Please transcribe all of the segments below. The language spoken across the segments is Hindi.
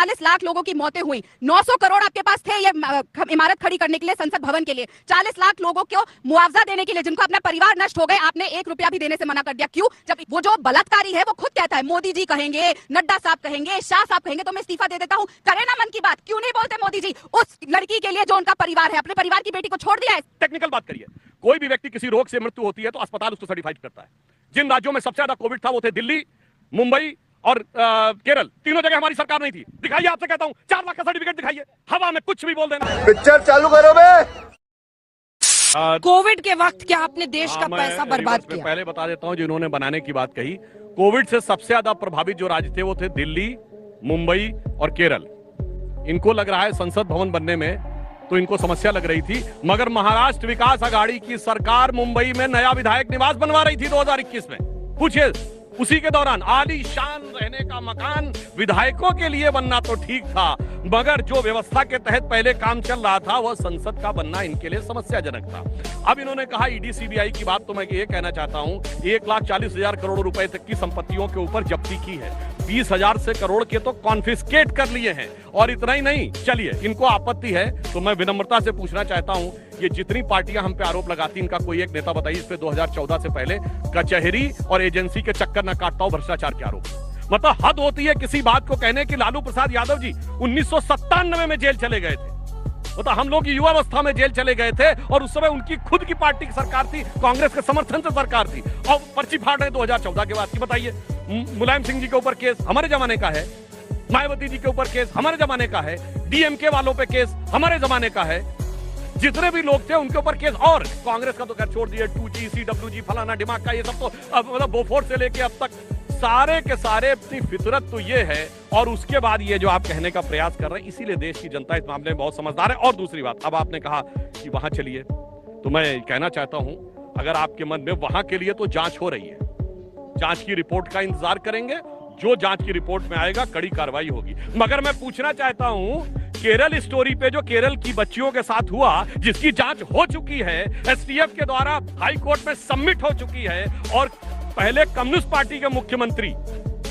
40 लाख लोगों की मौतें हुई, 900 करोड़ आपके पास थे ये इमारत खड़ी करने के लिए, संसद भवन के लिए, 40 लाख लोगों को मुआवजा देने के लिए जिनको अपना परिवार नष्ट हो गए, आपने 1 रुपया भी देने से मना कर दिया। क्यों? जब वो जो बलात्कारी है वो खुद कहता है, मोदी जी कहेंगे, नड्डा साहब कहेंगे, शाह साहब कहेंगे तो मैं इस्तीफा दे देता हूं। करे ना मन की बात, क्यों नहीं बोलते मोदी जी उस लड़की के लिए जो उनका परिवार है, अपने परिवार की बेटी को छोड़ दिया है। टेक्निकल बात करिए, कोई भी व्यक्ति किसी रोग से मृत्यु होती है तो अस्पताल उसको सर्टिफाइड करता है। जिन राज्यों में सबसे ज्यादा कोविड था वो थे दिल्ली, मुंबई और केरल। तीनों जगह हमारी सरकार नहीं थी। दिखाइए, आपसे कहता हूं, 4 लाख का सर्टिफिकेट दिखाइए। हवा में कुछ भी बोल देना। पिक्चर चालू करो बे। कोविड के वक्त क्या आपने देश का पैसा बर्बाद किया? पहले बता देता हूं, जिन्होंने बनाने की बात कही, कोविड से सबसे ज्यादा प्रभावित जो राज्य थे वो थे दिल्ली, मुंबई और केरल। इनको लग रहा है संसद भवन बनने में तो इनको समस्या लग रही थी, मगर महाराष्ट्र विकास आघाड़ी की सरकार मुंबई में नया विधायक निवास बनवा रही थी 2021 में। पूछिए, उसी के दौरान आलीशान रहने का मकान विधायकों के लिए बनना तो ठीक था, मगर जो व्यवस्था के तहत पहले काम चल रहा था वह संसद का बनना इनके लिए समस्याजनक था। अब इन्होंने कहा ईडी सीबीआई की बात, तो मैं ये कहना चाहता हूं, 1,40,000 करोड़ रुपए तक की संपत्तियों के ऊपर जब्ती की है, 20,000 से करोड़ के तो कॉन्फिस्केट कर लिए हैं। और इतना ही नहीं, चलिए इनको आपत्ति है तो मैं विनम्रता से पूछना चाहता हूं, ये जितनी पार्टियां हम पे आरोप लगाती, इनका कोई एक नेता बताइए इस पे 2014 से पहले कचहरी और एजेंसी के चक्कर न काटता हूं भ्रष्टाचार के आरोप। मतलब हद होती है किसी बात को कहने की। लालू प्रसाद यादव जी 1997 में जेल चले गए थे, मतलब हम लोग युवावस्था में जेल चले गए थे, और उस समय उनकी खुद की पार्टी की सरकार थी, कांग्रेस के समर्थन से सरकार थी, और पर्ची फाड़ रहे 2014 के बाद की। बताइए, मुलायम सिंह जी के ऊपर केस हमारे जमाने का है, मायावती जी के ऊपर केस हमारे जमाने का है, डीएमके वालों पे केस हमारे जमाने का है, जितने भी लोग थे उनके ऊपर केस। और कांग्रेस का तो खैर छोड़ दिए, 2G CWG फलाना दिमाग का, ये सब तो मतलब बोफोर्स से लेके अब तक सारे के सारे अपनी फितरत तो ये है। और उसके बाद ये जो आप कहने का प्रयास कर रहे हैं, इसीलिए देश की जनता इस मामले में बहुत समझदार है। और दूसरी बात, अब आपने कहा कि वहां चलिए, तो मैं कहना चाहता हूं, अगर आपके मन में वहां के लिए तो जांच हो रही है, जांच की रिपोर्ट का इंतजार करेंगे, जो जांच की रिपोर्ट में आएगा कड़ी कार्रवाई होगी। मगर मैं पूछना चाहता हूं, केरल स्टोरी पे जो केरल की बच्चियों के साथ हुआ, जिसकी जांच हो चुकी है, एसटीएफ के द्वारा हाई कोर्ट में सबमिट हो चुकी है, और पहले कम्युनिस्ट पार्टी के मुख्यमंत्री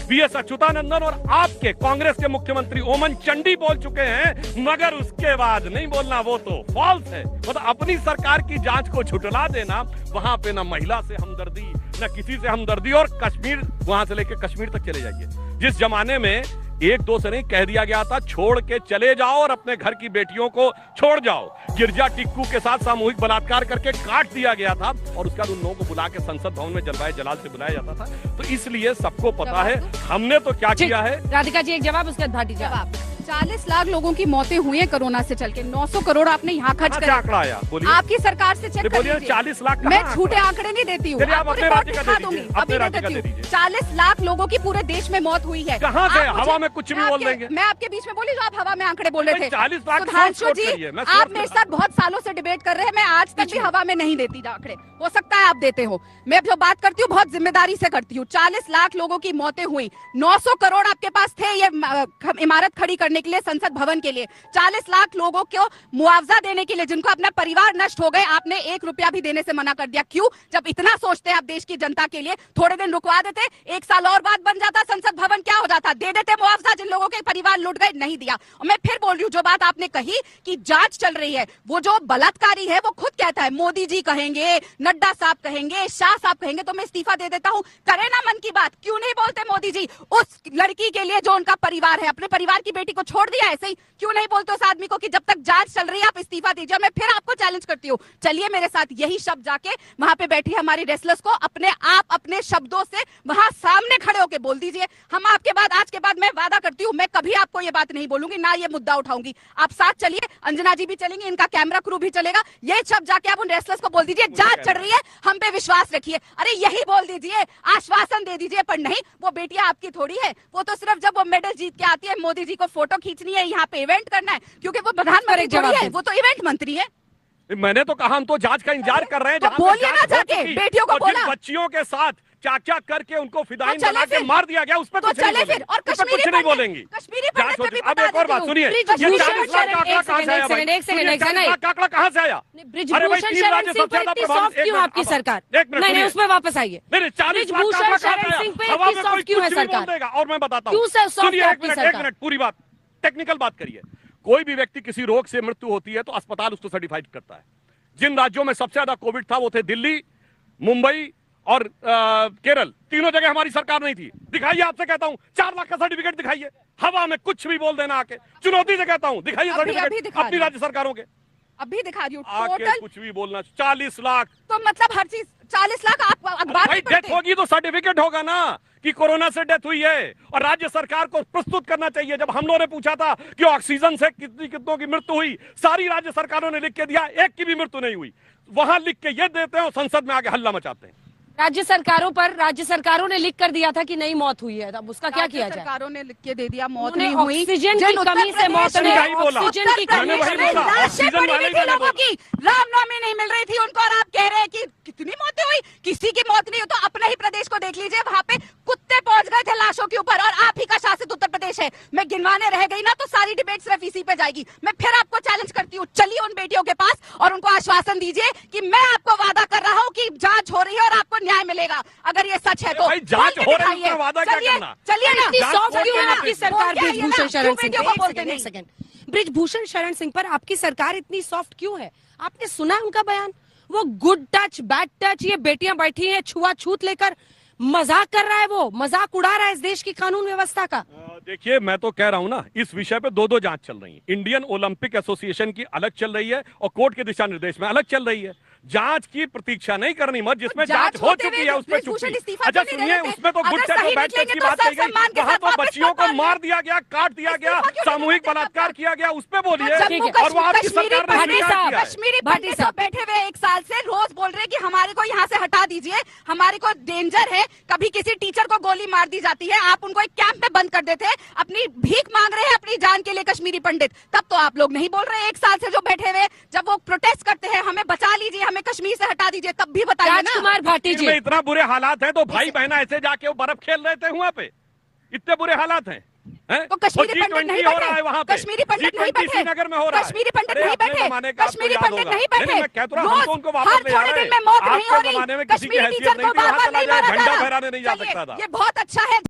वीएस अच्युतानंदन और आपके कांग्रेस के मुख्यमंत्री ओमन चंडी बोल चुके हैं, मगर उसके बाद नहीं बोलना, वो तो फॉल्स है। मतलब अपनी सरकार की जांच को झुठला देना, वहां पे ना महिला से हमदर्दी, न किसी से हमदर्दी। और कश्मीर, वहां से लेकर कश्मीर तक चले जाइए, जिस जमाने में 1-2 से नहीं कह दिया गया था छोड़ के चले जाओ और अपने घर की बेटियों को छोड़ जाओ, गिरजा टिक्कू के साथ सामूहिक बलात्कार करके काट दिया गया था, और उसका उन लोगों को बुला के संसद भवन में जलवाए जलाल से बुलाया जाता था। तो इसलिए सबको पता है हमने तो क्या किया है। राधिका जी एक जवाब, उसके बाद भाटी जवाब। 40 लाख लोगों की मौतें हुई है कोरोना से चल के, 900 करोड़ आपने यहाँ खर्च कर आंकड़ा आया, बोलिए। आपकी सरकार से चेक कर लीजिए। 40 लाख, मैं झूठे आंकड़े नहीं देती हूँ, आप अपने राज्य का दे दीजिए, अपने राज्य का दे दीजिए। 40 लाख लोगों की पूरे देश में मौत हुई है। कहाँ से? हवा में कुछ भी बोल देंगे। मैं आपके बीच में बोली जो आप हवा में आंकड़े बोल रहे थे। 40 लाख सुधांशु जी, आप मेरे साथ बहुत सालों से डिबेट कर रहे हैं, मैं आज तक भी हवा में नहीं देती आंकड़े, हो सकता है आप देते हो। मैं जो बात करती हूँ बहुत जिम्मेदारी से करती हूँ। 40 लाख लोगों की मौतें हुई, 900 करोड़ आपके पास थे ये इमारत खड़ी करने के लिए, संसद भवन के लिए, 40 लाख लोगों को मुआवजा देने के लिए जिनको अपना परिवार नष्ट हो गए, आपने 1 रुपया भी देने से मना कर दिया। क्यों? जब इतना सोचते हैं आप देश की जनता के लिए, थोड़े दिन रुकवा देते, 1 साल और बाद बन जाता संसद भवन, क्या हो जाता, दे देते मुआवजा जिन लोगों के परिवार लुट गए, नहीं दिया। और मैं फिर बोल रही हूँ, जो बात आपने कही कि जांच चल रही है, वो जो बलात्कारी है वो खुद कहता है, मोदी जी कहेंगे, नड्डा साहब कहेंगे, शाह साहब कहेंगे तो मैं इस्तीफा दे देता हूँ। करे ना मन की बात, क्यों नहीं बोलते मोदी जी उस लड़की के लिए जो उनका परिवार है, अपने परिवार की बेटी को छोड़ दिया, ऐसे ही क्यों नहीं बोलते उस आदमी को कि जब तक जांच चल रही है आप इस्तीफा दीजिए। मैं फिर आपको चैलेंज करती हूँ, चलिए मेरे साथ यही शब्द जाके वहां पे बैठी हमारी रेसलर्स को अपने आप अपने शब्दों से वहां सामने खड़े होकर बोल दीजिए। हम आपके बाद, आज के बाद मैं वादा करती हूँ, मैं कभी आपको ये बात नहीं बोलूंगी, ना ये मुद्दा उठाऊंगी। आप साथ चलिए, अंजना जी भी चलेंगी, इनका कैमरा क्रू भी चलेगा, ये शब्द जाके आप उन रेसलर्स को बोल दीजिए, जांच चल रही है, हम पे विश्वास रखिए। अरे यही बोल दीजिए, आश्वासन दे दीजिए। पर नहीं, वो बेटियां आपकी थोड़ी है, वो तो सिर्फ जब वो मेडल जीत के आती है, मोदी जी को फोटो खींचनी है, यहाँ पे इवेंट करना है, क्योंकि वो प्रधानमंत्री थोड़ी है, वो तो इवेंट मंत्री है। मैंने तो कहा हम तो जांच का इंतजार कर रहे हैं। तो बोलिए ना जाके, बेटियों को बोला, बच्चियों के साथ क्या करके उनको फिदाइन बना के मार दिया गया, उस पर कुछ नहीं बोलेंगे। और कुछ नहीं बोलेंगे। कश्मीरी अब एक और बात सुनिए, ये 40 लाख का आंकड़ा कहां से आया भाई? 40 लाख का आंकड़ा कहां से आया? अरे भाई, 3 राज्य सबसे ज्यादा प्रभावित क्यों आपकी सरकार? नहीं, उसमें वापस आइए। 40 लाख का आंकड़ा कहां से आया? हवा में कोई कुछ भी बोल देगा। और मैं बताता हूं, सुनिए, एक मिनट पूरी बात। टेक्निकल बात करिए। कोई भी व्यक्ति किसी रोग से मृत्यु होती है तो अस्पताल उसको सर्टिफाइड करता है। जिन राज्यों में सबसे ज्यादा कोविड था वो थे दिल्ली, मुंबई और केरल। तीनों जगह हमारी सरकार नहीं थी। दिखाइए, आपसे कहता हूं, 4 लाख का सर्टिफिकेट दिखाइए। हवा में कुछ भी बोल देना आके, चुनौती से कहता हूं, दिखाइए सर्टिफिकेट अपनी राज्य सरकारों के। अभी दिखा रही हूँ आके टोटल। कुछ भी बोलना। 40 लाख तो मतलब हर चीज 40 लाख आप अखबार भाई, में पढ़ते डेथ हैं। होगी तो सर्टिफिकेट होगा ना कि कोरोना से डेथ हुई है, और राज्य सरकार को प्रस्तुत करना चाहिए। जब हम लोगों ने पूछा था कि ऑक्सीजन से कितनों की मृत्यु हुई, सारी राज्य सरकारों ने लिख के दिया, एक की भी मृत्यु नहीं हुई। वहां लिख के ये देते हैं और संसद में आगे हल्ला मचाते हैं। राज्य सरकारों ने लिख कर दिया था कि नहीं मौत हुई है, अब उसका क्या किया जाए? सरकारों ने लिख के दे दिया मौत उन्हें नहीं हुई। ऑक्सीजन की कमी से मौत नहीं, ऑक्सीजन की कमी मैंने वही से बोला। नहीं। ऑक्सीजन वाले ही मैंने लोगों बोला। की रामनवमी नहीं मिल रही थी उनको, और आप कह रहे हैं कि कितनी मौतें हुई। किसी की मौत नहीं हुई तो अपने ही प्रदेश को देख लीजिए, वहां पे कुत्ते पहुंच गए थे लाशों के ऊपर, और आप ही का शासित उत्तर प्रदेश है। मैं गिनवाने रह गई ना तो सारी डिबेट सिर्फ इसी पे जाएगी। मैं फिर आपको चैलेंज करती हूँ, चलिए उन बेटियों के पास और उनको आश्वासन दीजिए कि मैं आपको वादा कर रहा हूँ कि जांच हो रही है और आपको न्याय मिलेगा। अगर ये सच है तो भाई, जांच हो रही है, उसमें वादा क्या करना? चलिए ना, इतनी सॉफ्ट क्यों है आपकी सरकार? बोल के आइए बृजभूषण ना, शरण क्यों सिंह बेटियों को बोलते नहीं? सेकंड, बृजभूषण शरण सिंह पर आपकी सरकार इतनी सॉफ्ट क्यों है? आपने सुना है उनका बयान? वो गुड टच बैड टच, ये बेटियां बैठी हैं छुआछूत लेकर, मजाक कर रहा है, वो मजाक उड़ा रहा है इस देश की कानून व्यवस्था का। देखिए, मैं तो कह रहा हूं ना, इस विषय पे दो जांच चल रही है। इंडियन ओलंपिक एसोसिएशन की अलग चल रही है और कोर्ट के दिशा निर्देश में अलग चल रही है। जांच की प्रतीक्षा नहीं करनी मत, जिसमें जांच हो चुकी है उस पर चुप्पी। अच्छा सुनिए, उसमें तो गुड टच और बैड टच की बात कही गई। वहां तो बच्चियों को मार दिया गया, काट दिया गया, सामूहिक बलात्कार किया गया, उस पर बोलिए। और वो आपकी सरकार ने स्वीकार किया है। कश्मीरी पंडित साहब बैठे हुए 1 साल से रोज बोल रहे हैं कि हमारे को यहाँ से हटा दीजिए, हमारे को डेंजर है, कभी किसी टीचर को गोली मार दी जाती है। आप उनको एक कैंप में बंद कर देते हैं, अपनी भीख मांग रहे हैं अपनी जान के लिए कश्मीरी पंडित। तब तो आप लोग नहीं बोल रहे। 1 साल से जो बैठे हुए, जब वो प्रोटेस्ट करते हैं, हमें बचा लीजिए, हमें कश्मीर से हटा दीजिए, तब भी बताइए ना। राजकुमार भाटी जी, में इतना बुरे हालात हैं तो भाई बहना ऐसे जाके वो बर्फ खेल रहे थे वहां पे, इतने बुरे हालात हैं। तो कश्मीरी पंडित नहीं हो रहा है वहां पे, कश्मीरी पंडित नहीं बैठे, श्रीनगर में हो रहा है। कश्मीरी पंडित नहीं बैठे, कश्मीरी पंडित नहीं बैठे। मैं कहता हूं, हम तो उनको वापस ले आ रहे हैं। में मौत नहीं हो आपके रही, जमाने में किसी की कश्मीरी हैसियत टीचर नहीं को थी, वहां बार-बार चला नहीं जाए, मारा जा झंडा रहा। फहराने नहीं जा चलिए, सकता था। ये बहुत अच्छा है।